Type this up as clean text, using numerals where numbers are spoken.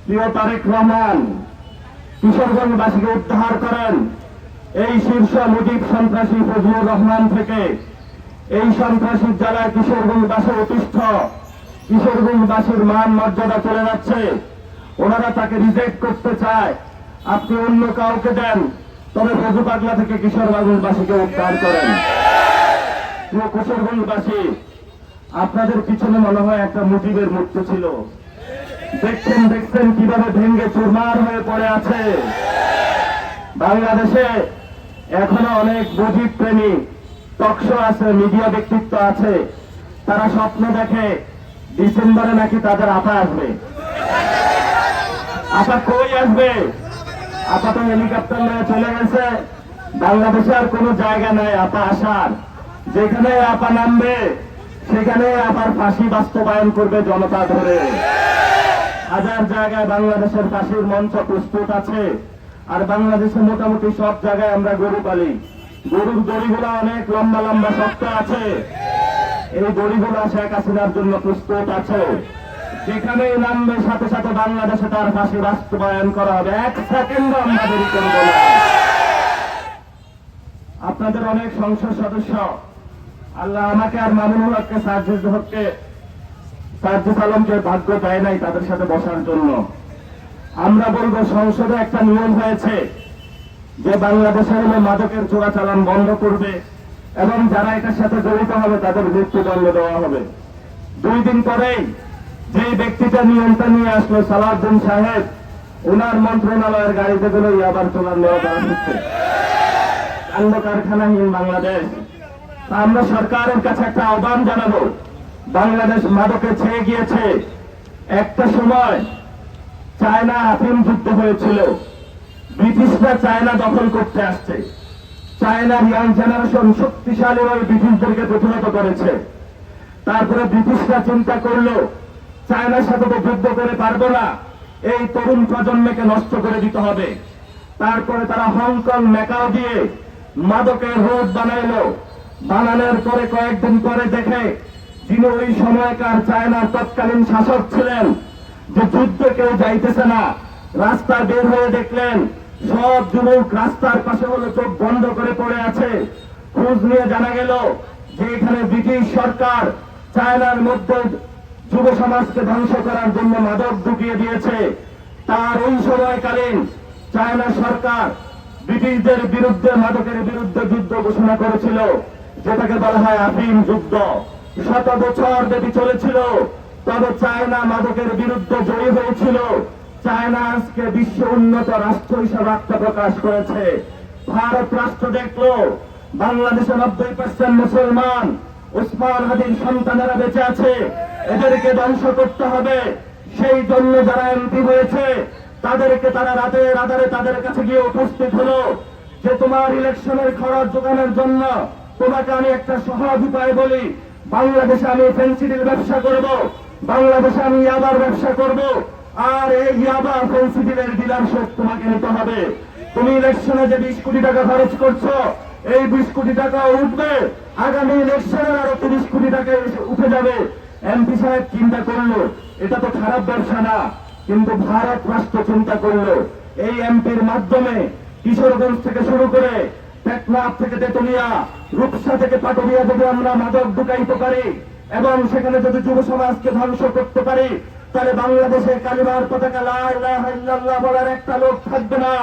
প্রিয় তারেক রহমান কিশোরগঞ্জবাসীকে উদ্ধার করেন এই শীর্ষ মুজিব সন্ত্রাসী ফজলুর রহমান থেকে। এই সন্ত্রাসীর জ্বালায় কিশোরগঞ্জবাসী অতিষ্ঠ, কিশোরগঞ্জবাসীর মান মর্যাদা চলে যাচ্ছে। ওনারা তাকে রিজেক্ট করতে চায়। আপনি অন্য কাউকে দেন, তবে ফজু পাগলা থেকে কিশোরগঞ্জবাসীকে উদ্ধার করেন। প্রিয় কিশোরগঞ্জবাসী, আপনাদের পিছনে মনে হয় একটা মুজিবের মূর্তি ছিল। দেখছেন কিভাবে ভেঙ্গে চুরমার হয়ে পড়ে আছে। বাংলাদেশে এখনো অনেক মুজিব প্রেমী টকশো আছে, মিডিয়া ব্যক্তিত্ব আছে। তারা স্বপ্ন দেখে ডিসেম্বরে নাকি তাদের আপা আসবে। আপা কই আসবে? আপা তো হেলিকপ্টার নিয়ে চলে গেছে। বাংলাদেশে আর কোনো জায়গা নাই আপা আসার। যেখানে আপা নামবে সেখানে আবার ফাঁসি বাস্তবায়ন করবে জনতা ধরে। হাজার জায়গায় বাংলাদেশের ফাঁসির মঞ্চ প্রস্তুত আছে। আর বাংলাদেশে মোটামুটি সব জায়গায় আমরা গরু পালি। গরুর দড়িগুলো অনেক লম্বা লম্বা শক্ত আছে। এই দড়িগুলো শেখ হাসিনার জন্য প্রস্তুত আছে। যেখানেই নামবে সাথে সাথে বাংলাদেশে তার ফাঁসি বাস্তবায়ন করা হবে। এক সেকেন্ড আমরা দেরি করব না। আপনাদের অনেক সংসদ সদস্য, আল্লাহ আমাকে আর মামুনুল হককে সার্জিস আলমকে ভাগ্য দেয় নাই তাদের সাথে বসার জন্য। আমরা বলবো সংসদে একটা নিয়ম হয়েছে যে বাংলাদেশে হলে মাদকের চোরাচালান বন্ধ করবে এবং যারা এটার সাথে জড়িত হবে তাদের মৃত্যুদণ্ড দেওয়া হবে। 2 দিন পরেই যে ব্যক্তিটা নিয়মটা নিয়ে আসলো সালাউদ্দিন সাহেব, ওনার মন্ত্রণালয়ের গাড়িতে গুলো আবার চোরান দেওয়া করা হচ্ছে। কাণ্ড কারখানাহীন বাংলাদেশ। আমরা সরকারের কাছে একটা আহ্বান জানাবো। বাংলাদেশ মাদকে ছেয়ে গিয়েছে। একটা সময় চায়না আফিম যুদ্ধ হয়েছিল। ব্রিটিশরা চায়না দখল করতে আসছে। চায়নার ইয়াং জেনারেশন শক্তিশালীভাবে ব্রিটিশদেরকে প্রতিহত করেছে। তারপরে ব্রিটিশরা চিন্তা করলো চায়নার সাথে তো যুদ্ধ করে পারবো না, এই তরুণ প্রজন্মকে নষ্ট করে দিতে হবে। তারপরে তারা হংকং ম্যাকাও দিয়ে মাদকের রোড বানাইলো। বানানোর পরে কয়েকদিন পরে দেখে যিনি ওই সময়কার চায়নার তৎকালীন শাসক ছিলেন যে যুদ্ধে কেউ যাইতেছে না, রাস্তা বের হয়ে দেখলেন সব যুবক রাস্তার পাশে হলো চোখ বন্ধ করে পড়ে আছে। খোঁজ নিয়ে জানা গেল যে এখানে ব্রিটিশ সরকার চায়নার মধ্যে যুব সমাজকে ধ্বংস করার জন্য মাদক ঢুকিয়ে দিয়েছে। তার ওই সময়কালীন চায়না সরকার ব্রিটিশদের বিরুদ্ধে মাদকের বিরুদ্ধে যুদ্ধ ঘোষণা করেছিল, যেটাকে বলা হয় আফিম যুদ্ধ। 7 বছর ব্যাপী চলেছিল। তবে চায়না মাদকের বিরুদ্ধে জয়ী হয়েছিল। চায়না আজকে বিশ্ব উন্নত রাষ্ট্র হিসাবে আত্মপ্রকাশ করেছে। ভারত রাষ্ট্র দেখলো বাংলাদেশে 90% মুসলমান, ওসমান হাদির সন্তানেরা বেঁচে আছে, এদেরকে ধ্বংস করতে হবে। সেই জন্য যারা এমপি হয়েছে তাদেরকে তারা রাতের আধারে তাদের কাছে গিয়ে উপস্থিত হলো যে তোমার ইলেকশনের খরচ জোগানোর জন্য তোমাকে আমি একটা সহজ উপায় বলি। বাংলাদেশে আমি ফেন্সিডিল ব্যবসা করব, বাংলাদেশে আমি ইয়াবার ব্যবসা করব, আর এই ইয়াবা ফেন্সিডিলের ডিলারশিপ তোমাকে নিতে হবে। তুমি ইলেকশনে যে 20 কোটি টাকা খরচ করছো, এই 20 কোটি টাকা উঠবে, আগামী ইলেকশনে আরো 30 কোটি টাকা উঠে যাবে। এমপি সাহেব চিন্তা করলো এটা তো খারাপ ব্যবসা না, কিন্তু ভারত রাষ্ট্র চিন্তা করলো এই এমপির মাধ্যমে কিশোরগঞ্জ থেকে শুরু করে টেকনাফ থেকে তেতুলিয়া, রূপসা থেকে পাটুরিয়া যদি আমরা মাদক ঢুকাইতে পারি এবং সেখানে যদি যুব সমাজকে ধ্বংস করতে পারি, তাহলে বাংলাদেশে কালিমার পতাকা লা ইলাহা ইল্লাল্লাহ বলার একটা লোক থাকবে না।